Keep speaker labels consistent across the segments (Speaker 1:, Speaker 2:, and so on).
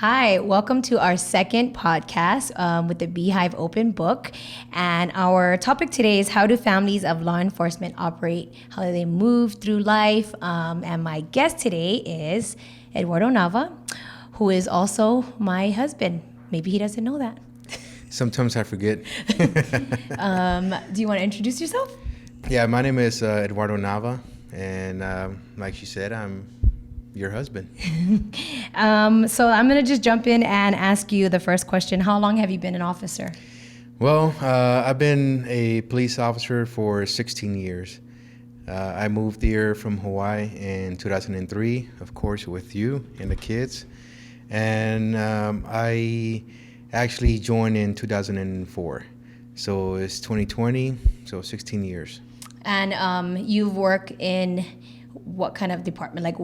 Speaker 1: Hi, welcome to our second podcast with the Beehive Open Book. And our topic today is how do families of law enforcement operate? How do they move through life? And my guest today is Eduardo Nava, who is also my husband. Maybe he doesn't know that.
Speaker 2: Sometimes I forget.
Speaker 1: Do you want to introduce yourself?
Speaker 2: Yeah, my name is Eduardo Nava, and like she said, I'm your husband.
Speaker 1: So I'm going to just jump in and ask you the first question. How long have you been an officer?
Speaker 2: Well, I've been a police officer for 16 years. I moved here from Hawaii in 2003, of course, with you and the kids. And I actually joined in 2004. So it's 2020, so 16 years.
Speaker 1: And you've worked in what kind of department? Like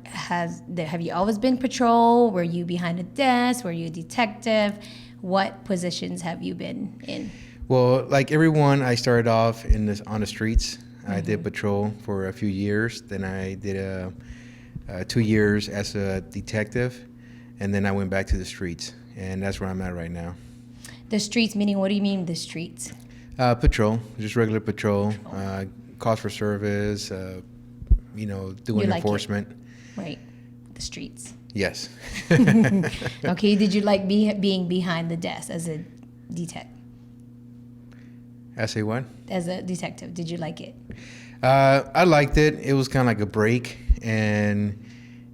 Speaker 1: have you always been patrol? Were you behind a desk? Were you a detective? What positions have you been in?
Speaker 2: Well, like everyone, I started off on the streets. I did patrol for a few years. Then I did 2 years as a detective, and then I went back to the streets, and that's where I'm at right now.
Speaker 1: The streets, meaning what do you mean the streets?
Speaker 2: Patrol, just regular patrol, calls for service, doing enforcement.
Speaker 1: Right, the streets.
Speaker 2: Yes.
Speaker 1: Okay, did you like being behind the desk as a detective?
Speaker 2: I say what?
Speaker 1: As a detective, did you like it?
Speaker 2: I liked it. It was kind of like a break, and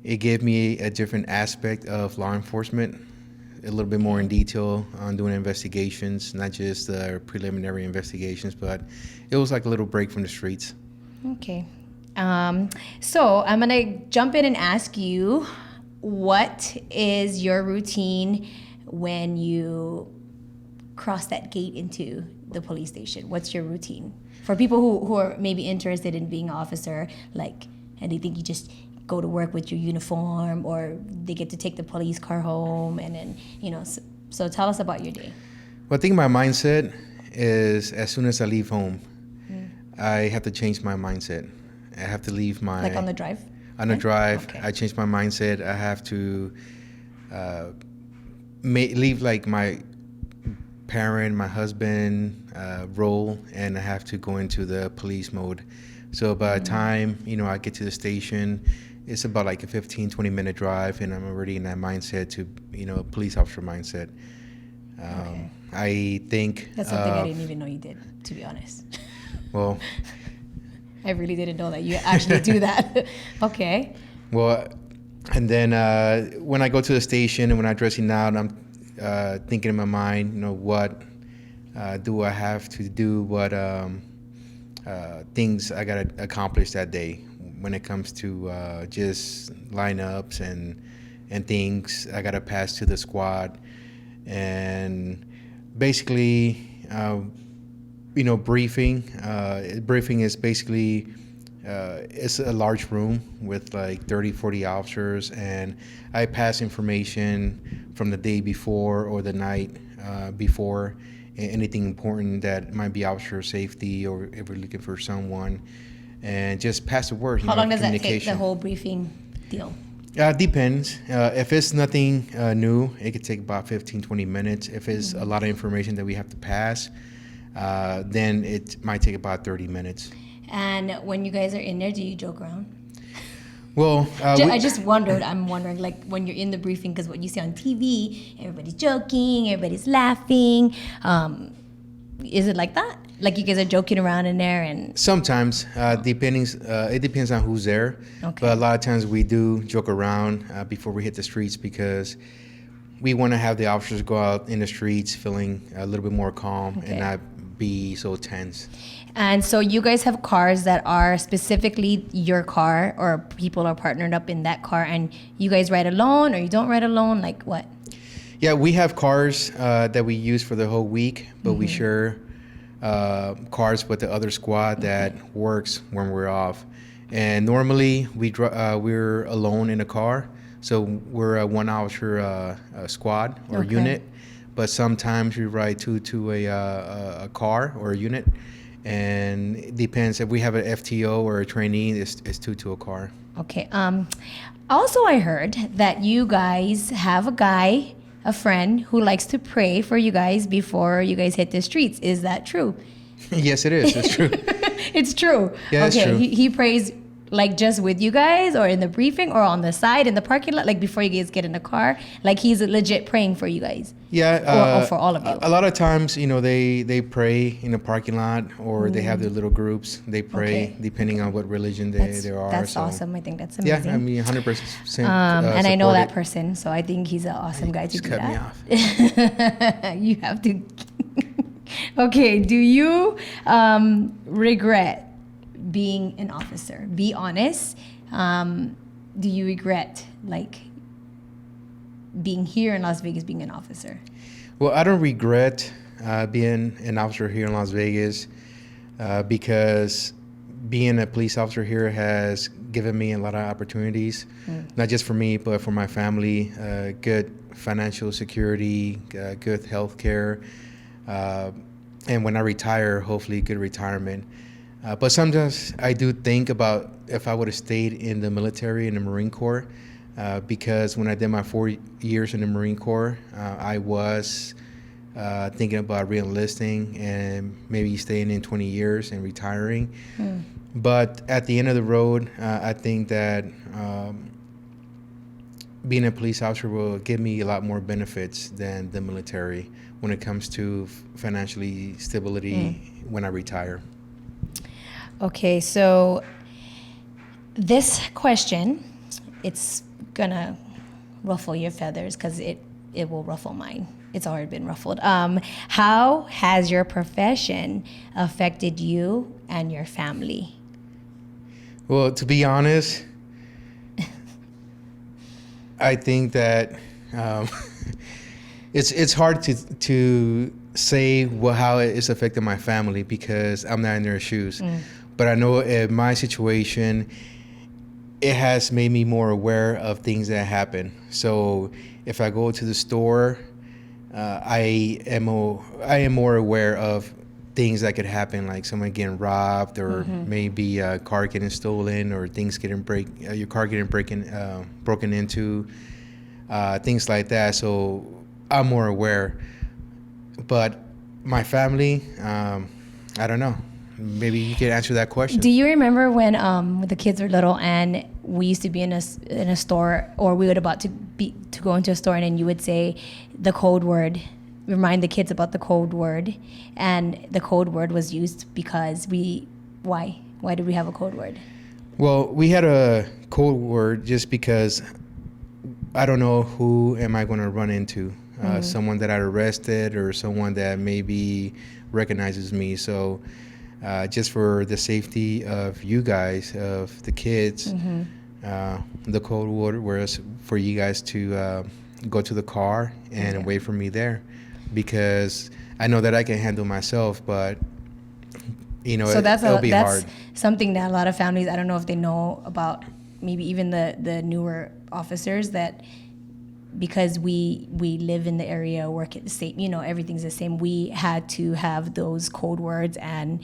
Speaker 2: it gave me a different aspect of law enforcement, a little bit more in detail on doing investigations, not just preliminary investigations, but it was like a little break from the streets.
Speaker 1: Okay. So I'm going to jump in and ask you, what is your routine when you cross that gate into the police station? What's your routine? For people who are maybe interested in being an officer, and they think you just go to work with your uniform, or they get to take the police car home, and then, so tell us about your day.
Speaker 2: Well, I think my mindset is as soon as I leave home, I have to change my mindset. I have to leave my...
Speaker 1: Like on the drive?
Speaker 2: On the drive,
Speaker 1: Okay.
Speaker 2: I change my mindset. I have to leave like my parent, my husband role, and I have to go into the police mode. So by the time, I get to the station, it's about like a 15, 20-minute drive, and I'm already in that mindset to, police officer mindset.
Speaker 1: Okay.
Speaker 2: I think...
Speaker 1: That's something I didn't even know you did, to be honest.
Speaker 2: Well...
Speaker 1: I really didn't know that you actually do that. Okay.
Speaker 2: Well, and then when I go to the station and when I'm dressing out, I'm thinking in my mind, what do I have to do? What things I got to accomplish that day when it comes to just lineups and things I got to pass to the squad. And basically, briefing. Briefing is basically, it's a large room with like 30, 40 officers, and I pass information from the day before or the night before, anything important that might be officer safety, or if we're looking for someone, and just pass the word.
Speaker 1: How long does that take, the whole briefing deal?
Speaker 2: Depends. If it's nothing new, it could take about 15, 20 minutes. If it's a lot of information that we have to pass, then it might take about 30 minutes.
Speaker 1: And when you guys are in there, do you joke around?
Speaker 2: Well,
Speaker 1: I'm wondering, like when you're in the briefing, because what you see on TV, everybody's joking, everybody's laughing. Is it like that? Like you guys are joking around in there? And
Speaker 2: sometimes, it depends on who's there.
Speaker 1: Okay.
Speaker 2: But a lot of times we do joke around before we hit the streets, because we want to have the officers go out in the streets feeling a little bit more calm and not be so tense.
Speaker 1: And so you guys have cars that are specifically your car, or people are partnered up in that car, and you guys ride alone or you don't ride alone? Like what?
Speaker 2: Yeah, we have cars that we use for the whole week, but we share cars with the other squad that works when we're off. And normally we're alone in a car, so we're a one officer squad or unit. But sometimes we ride two to a car or a unit, And it depends if we have an FTO or a trainee, it's two to a car.
Speaker 1: Okay. Also, I heard that you guys have a friend who likes to pray for you guys before you guys hit the streets. Is that true?
Speaker 2: Yes, it is. It's true.
Speaker 1: It's true.
Speaker 2: Yeah, it's
Speaker 1: okay.
Speaker 2: true.
Speaker 1: He prays like just with you guys, or in the briefing, or on the side in the parking lot, like before you guys get in the car. Like he's legit praying for you guys.
Speaker 2: Yeah,
Speaker 1: or for all of you.
Speaker 2: A lot of times, they pray in the parking lot, or they have their little groups. They pray
Speaker 1: Okay.
Speaker 2: depending on what religion they are.
Speaker 1: That's
Speaker 2: So,
Speaker 1: awesome. I think that's
Speaker 2: yeah,
Speaker 1: amazing.
Speaker 2: I mean, 100%.
Speaker 1: And I know that
Speaker 2: supported.
Speaker 1: person, so I think he's an awesome guy to
Speaker 2: Just
Speaker 1: do
Speaker 2: cut me
Speaker 1: that.
Speaker 2: off.
Speaker 1: You have to. Okay. Do you regret being an officer? Be honest. Do you regret like being here in Las Vegas, being an officer?
Speaker 2: Well, I don't regret being an officer here in Las Vegas because being a police officer here has given me a lot of opportunities, not just for me, but for my family. Good financial security, good health care, and when I retire, hopefully good retirement. But sometimes I do think about if I would have stayed in the military, in the Marine Corps, because when I did my 4 years in the Marine Corps, I was thinking about re-enlisting and maybe staying in 20 years and retiring. But at the end of the road, I think that being a police officer will give me a lot more benefits than the military when it comes to financially stability when I retire.
Speaker 1: Okay, so this question, it's gonna ruffle your feathers because it will ruffle mine. It's already been ruffled. How has your profession affected you and your family?
Speaker 2: Well, to be honest, I think that it's hard to say how it's affected my family because I'm not in their shoes. But I know in my situation, it has made me more aware of things that happen. So if I go to the store, I am more aware of things that could happen, like someone getting robbed, or maybe a car getting stolen, or things getting your car getting broken into, things like that. So I'm more aware. But my family, I don't know. Maybe you could answer that question.
Speaker 1: Do you remember when the kids were little and we used to be in a store, or we were about to go into a store, and then you would say the code word, remind the kids about the code word, and the code word was used because why did we have a code word?
Speaker 2: Well, we had a code word just because I don't know who am I going to run into. Someone that I arrested, or someone that maybe recognizes me. So just for the safety of you guys, of the kids, the code word was for you guys to go to the car and wait for me there, because I know that I can handle myself, but
Speaker 1: So
Speaker 2: it'll be hard.
Speaker 1: Something that a lot of families, I don't know if they know about, maybe even the newer officers, that because we live in the area, work at the same, everything's the same, we had to have those code words, and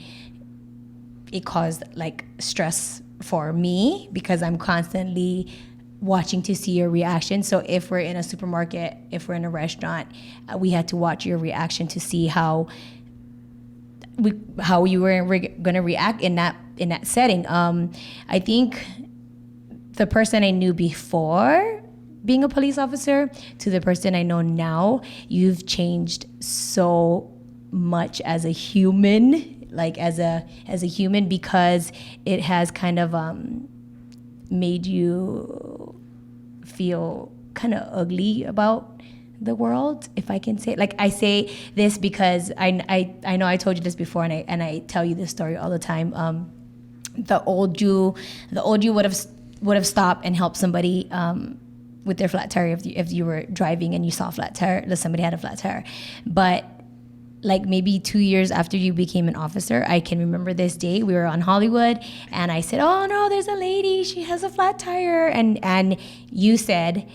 Speaker 1: it caused like stress for me because I'm constantly watching to see your reaction. So if we're in a supermarket, if we're in a restaurant, we had to watch your reaction to see how you were going to react in that setting. I think the person I knew before being a police officer to the person I know now, you've changed so much as a human, like as a human, because it has kind of made you feel kind of ugly about the world, if I can say it. Like, I say this because I know I told you this before, and I tell you this story all the time. The old you would have stopped and helped somebody with their flat tire if you were driving and you saw a flat tire, that somebody had a flat tire. But like maybe 2 years after you became an officer, I can remember this day. We were on Hollywood, and I said, "Oh no, there's a lady. She has a flat tire," and you said,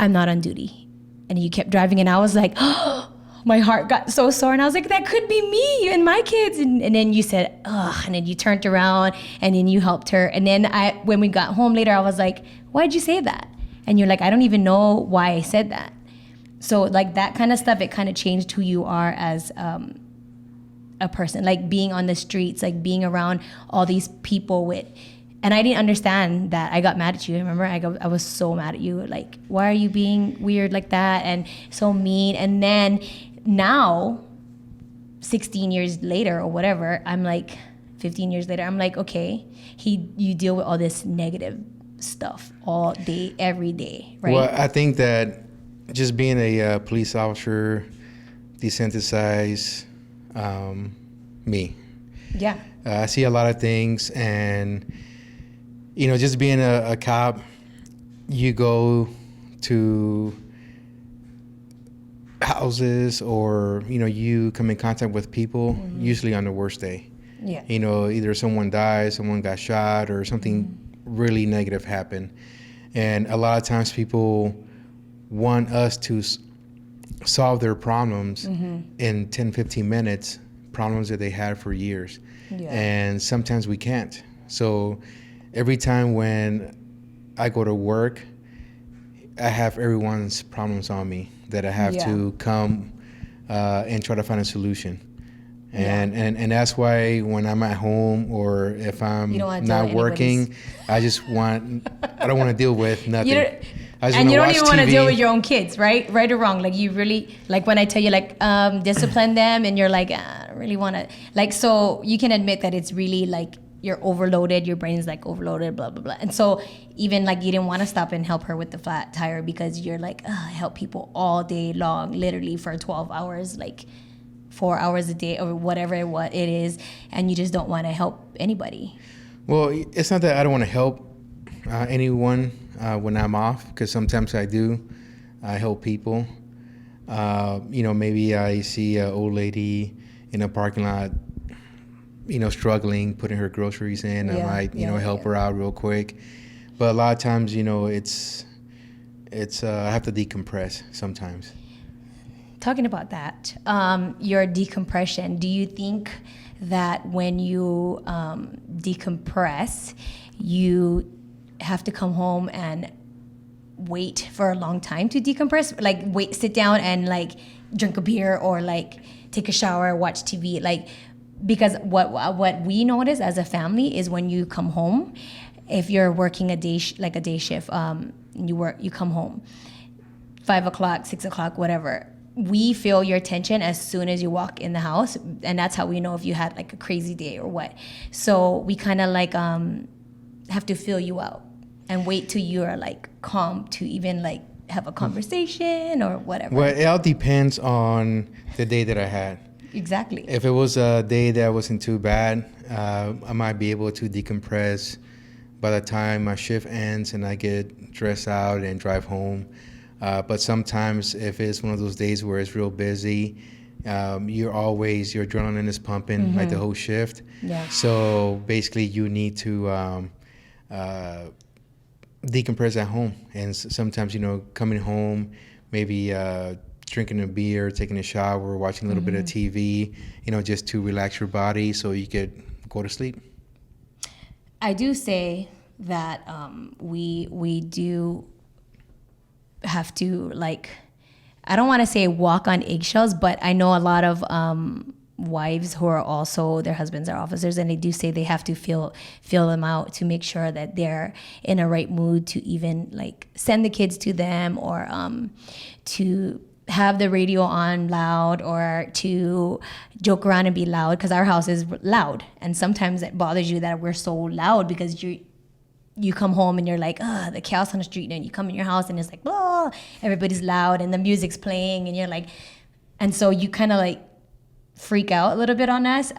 Speaker 1: "I'm not on duty," and you kept driving, and I was like, "Oh my heart got so sore, and I was like, that could be me and my kids. And then you said, ugh, and then you turned around and then you helped her. And then when we got home later, I was like, why'd you say that? And you're like, I don't even know why I said that. So like that kind of stuff, it kind of changed who you are as a person, like being on the streets, like being around all these people with, and I didn't understand that. I got mad at you. Remember, I was so mad at you. Like, why are you being weird like that and so mean? And then now, 16 years later or whatever, I'm like, 15 years later, I'm like, okay, you deal with all this negative stuff all day, every day, right?
Speaker 2: Well, I think that just being a police officer desensitized me.
Speaker 1: Yeah.
Speaker 2: I see a lot of things, and just being a cop, you go to houses or you come in contact with people usually on the worst day.
Speaker 1: Yeah.
Speaker 2: Either someone died, someone got shot, or something really negative happened. And a lot of times people want us to solve their problems in 10, 15 minutes, problems that they had for years.
Speaker 1: Yeah.
Speaker 2: And sometimes we can't. So every time when I go to work, I have everyone's problems on me that I have to come and try to find a solution. And that's why when I'm at home or if I'm not working, I don't want to deal with nothing.
Speaker 1: And you don't even want to deal with your own kids, right? Right or wrong. Like you really, like when I tell you like, discipline them and you're like, I don't really want to, like, so you can admit that it's really like you're overloaded, your brain's like overloaded, blah, blah, blah. And so even like you didn't want to stop and help her with the flat tire because you're like, I help people all day long, literally for 12 hours, like 4 hours a day or whatever it is. And you just don't want to help anybody.
Speaker 2: Well, it's not that I don't want to help anyone when I'm off, because sometimes I do. I help people. Maybe I see an old lady in a parking lot, struggling, putting her groceries in. I might, help her out real quick. But a lot of times, it's I have to decompress sometimes.
Speaker 1: Talking about that, your decompression, do you think that when you decompress, you have to come home and wait for a long time to decompress? Like sit down and like drink a beer or like take a shower, watch TV, like, because what we notice as a family is when you come home, if you're working a day shift, you come home 5 o'clock, 6 o'clock, whatever. We feel your tension as soon as you walk in the house, and that's how we know if you had like a crazy day or what. So we kind of like have to feel you out and wait till you are like calm to even like have a conversation or whatever.
Speaker 2: Well, it all depends on the day that I had.
Speaker 1: Exactly.
Speaker 2: If it was a day that wasn't too bad, I might be able to decompress by the time my shift ends and I get dressed out and drive home. But sometimes if it's one of those days where it's real busy, your adrenaline is pumping like the whole shift.
Speaker 1: Yeah.
Speaker 2: So basically you need to decompress at home. And sometimes, coming home, maybe drinking a beer, taking a shower, watching a little bit of TV, just to relax your body so you could go to sleep.
Speaker 1: I do say that we do have to, like, I don't want to say walk on eggshells, but I know a lot of wives who are also, their husbands are officers, and they do say they have to feel them out to make sure that they're in a right mood to even like send the kids to them, or to have the radio on loud, or to joke around and be loud, because our house is loud, and sometimes it bothers you that we're so loud because you come home and you're like, the chaos on the street, and you come in your house and it's like, oh, everybody's loud and the music's playing, and you're like, and so you kind of like freak out a little bit on us.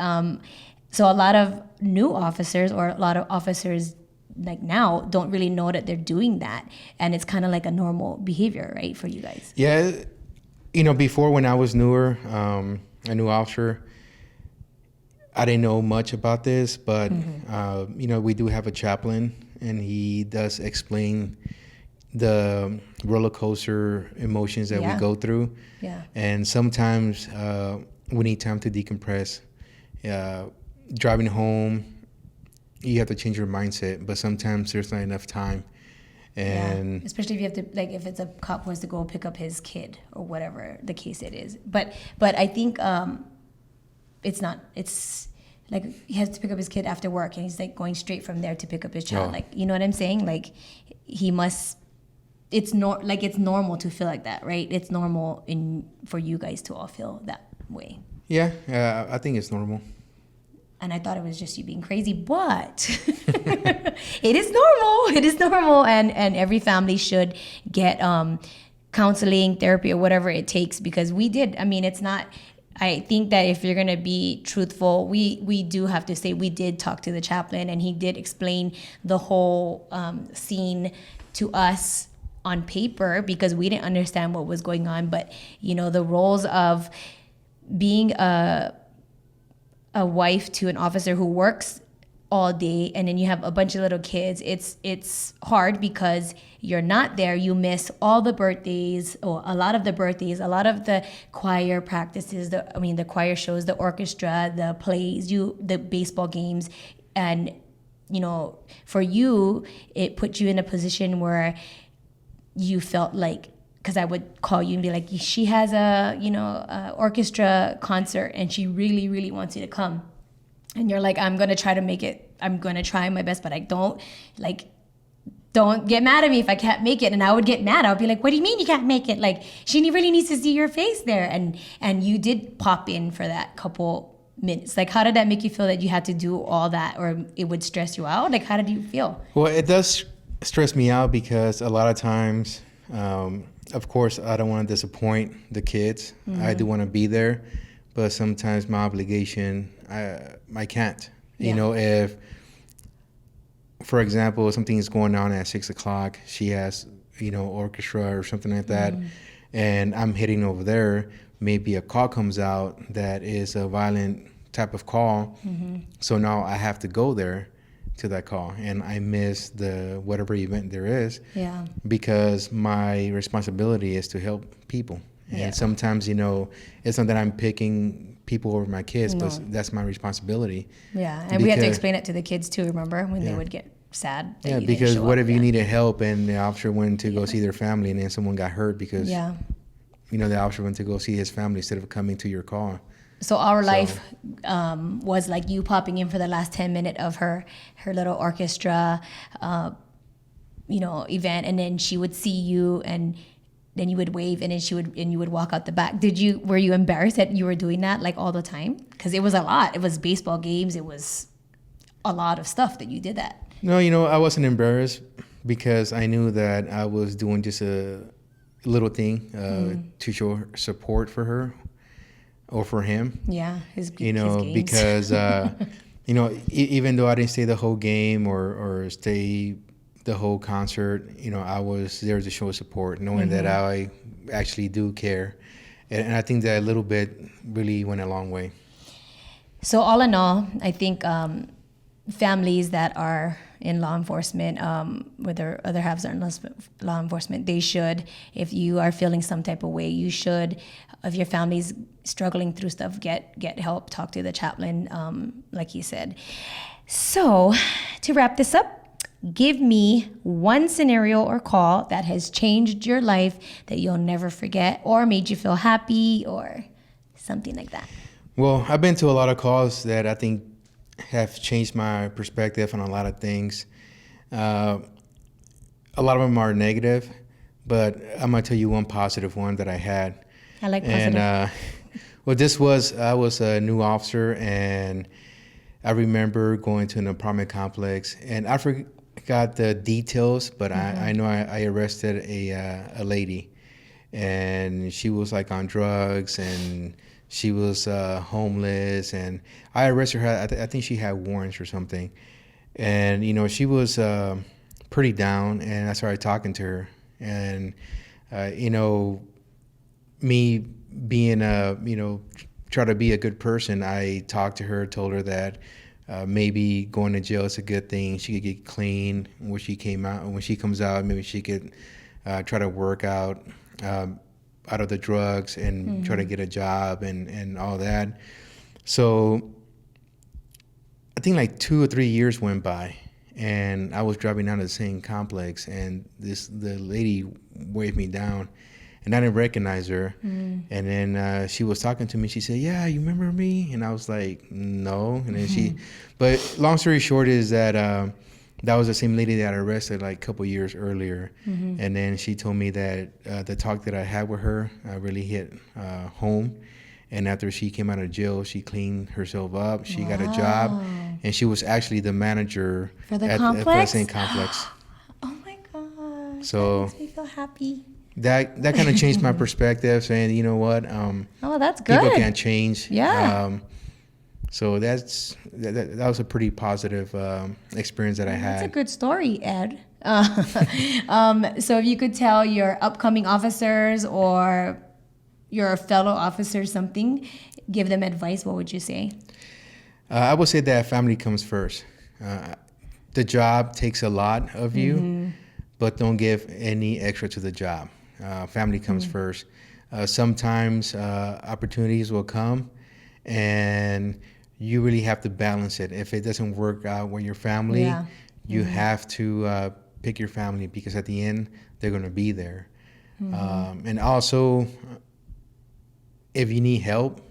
Speaker 1: So a lot of new officers, or a lot of officers like now, don't really know that they're doing that, and it's kind of like a normal behavior, right, for you guys?
Speaker 2: Yeah, before, when I was newer, a new officer, I didn't know much about this, but we do have a chaplain, and he does explain the roller coaster emotions that we
Speaker 1: Yeah.
Speaker 2: go through.
Speaker 1: Yeah.
Speaker 2: And sometimes we need time to decompress. Uh, Driving home, you have to change your mindset, but sometimes there's not enough time.
Speaker 1: Yeah,
Speaker 2: And
Speaker 1: especially if you have to, like, if it's a cop who has to go pick up his kid or whatever the case it is. But I think it's not. It's like he has to pick up his kid after work, and he's like going straight from there to pick up his child.
Speaker 2: Oh.
Speaker 1: Like, you know what I'm saying? Like, he must. It's it's normal to feel like that, right? It's normal for you guys to all feel that way.
Speaker 2: yeah, I think it's normal.
Speaker 1: And I thought it was just you being crazy, but it is normal. It is normal, and every family should get counseling, therapy, or whatever it takes, because we did. I mean, it's not. I think that if you're gonna be truthful, we do have to say we did talk to the chaplain, and he did explain the whole scene to us on paper, because we didn't understand what was going on. But you know, the roles of being a wife to an officer who works all day, and then you have a bunch of little kids, it's hard because you're not there. You miss all the birthdays, or a lot of the birthdays, a lot of the choir practices, the choir shows, the orchestra, the plays, the baseball games. And you know, for you, it put you in a position where you felt like, because I would call you and be like, she has a orchestra concert and she really, really wants you to come. And you're like, I'm going to try to make it. I'm going to try my best, but I don't get mad at me if I can't make it. And I would get mad. I would be like, what do you mean you can't make it? Like, she really needs to see your face there. And you did pop in for that couple minutes. Like, how did that make you feel that you had to do all that, or it would stress you out? Like, how did you feel?
Speaker 2: Well, it does stress me out because a lot of times, of course, I don't want to disappoint the kids. Mm-hmm. I do want to be there, but sometimes my obligation, I can't. Yeah. You know, if, for example, something is going on at 6 o'clock, she has, orchestra or something like that, and I'm heading over there, maybe a call comes out that is a violent type of call. Mm-hmm. So now I have to go there to that call, and I miss the whatever event there is. Yeah. Because my responsibility is to help people. And sometimes, it's not that I'm picking people over my kids, but that's my responsibility.
Speaker 1: Yeah, and we had to explain it to the kids too, remember, when they would get sad.
Speaker 2: Yeah, because what if you needed help and the officer went to go see their family, and then someone got hurt because, the officer went to go see his family instead of coming to your call.
Speaker 1: So our life was like you popping in for the last 10 minutes of her little orchestra, event, and then she would see you, and then you would wave, and then you would walk out the back. Were you embarrassed that you were doing that like all the time? Because it was a lot. It was baseball games. It was a lot of stuff that you did that.
Speaker 2: No, I wasn't embarrassed because I knew that I was doing just a little thing to show support for her. Or for him,
Speaker 1: his games.
Speaker 2: Because even though I didn't stay the whole game or stay the whole concert, I was there to show support, knowing that I actually do care, and I think that a little bit really went a long way.
Speaker 1: So all in all, I think families that are in law enforcement, with their other halves are in law enforcement, they should, if you are feeling some type of way, you should, if your family's struggling through stuff, get help, talk to the chaplain, like he said. So to wrap this up, give me one scenario or call that has changed your life that you'll never forget, or made you feel happy, or something like that.
Speaker 2: Well, I've been to a lot of calls that I think have changed my perspective on a lot of things. A lot of them are negative, but I'm gonna tell you one positive one that I had.
Speaker 1: I like positive.
Speaker 2: And I was a new officer, and I remember going to an apartment complex, and I forgot the details, but I know I arrested a lady, and she was like on drugs, and she was homeless, and I arrested her. I think she had warrants or something. And, she was pretty down, and I started talking to her. And, me being try to be a good person, I talked to her, told her that maybe going to jail is a good thing. She could get clean when she comes out. Maybe she could try to work out of the drugs and try to get a job and all that. So I think like 2 or 3 years went by, and I was driving down to the same complex, and the lady waved me down, and I didn't recognize her. And then she was talking to me. She said, "Yeah, you remember me?" And I was like, "No." And then but long story short is that that was the same lady that I arrested like a couple years earlier. And then she told me that the talk that I had with her really hit home. And after she came out of jail, she cleaned herself up. She got a job, and she was actually the manager
Speaker 1: For the
Speaker 2: at
Speaker 1: complex?
Speaker 2: the same complex.
Speaker 1: Oh my gosh.
Speaker 2: So
Speaker 1: that makes me feel happy.
Speaker 2: that kind of changed my perspective, saying, you know what,
Speaker 1: Oh, that's good.
Speaker 2: people can't change.
Speaker 1: Yeah.
Speaker 2: So that was a pretty positive experience that I had.
Speaker 1: That's a good story, Ed. So if you could tell your upcoming officers or your fellow officers something, give them advice, what would you say?
Speaker 2: I would say that family comes first. The job takes a lot of you, but don't give any extra to the job. Family comes first. Sometimes opportunities will come, and you really have to balance it. If it doesn't work out with your family, you have to pick your family, because at the end, they're going to be there. And also, if you need help,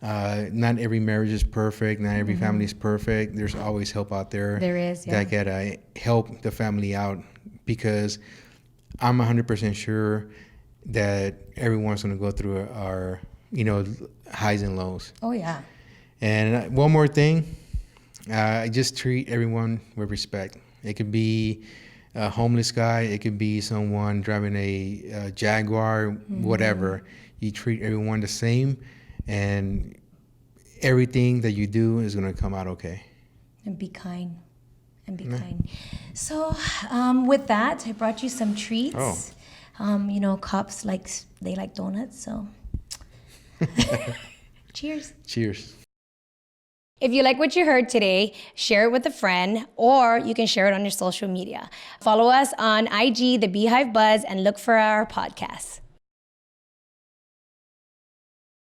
Speaker 2: not every marriage is perfect. Not every family is perfect. There's always help out there.
Speaker 1: There is,
Speaker 2: that can help the family out, because I'm 100% sure that everyone's going to go through our, highs and lows.
Speaker 1: Oh, yeah.
Speaker 2: And one more thing, I just treat everyone with respect. It could be a homeless guy. It could be someone driving a Jaguar, whatever. You treat everyone the same, and everything that you do is going to come out okay.
Speaker 1: And be kind. Kind. So with that, I brought you some treats. Cops they like donuts, so cheers.
Speaker 2: Cheers.
Speaker 1: If you like what you heard today, share it with a friend, or you can share it on your social media. Follow us on IG, The Beehive Buzz, and look for our podcasts.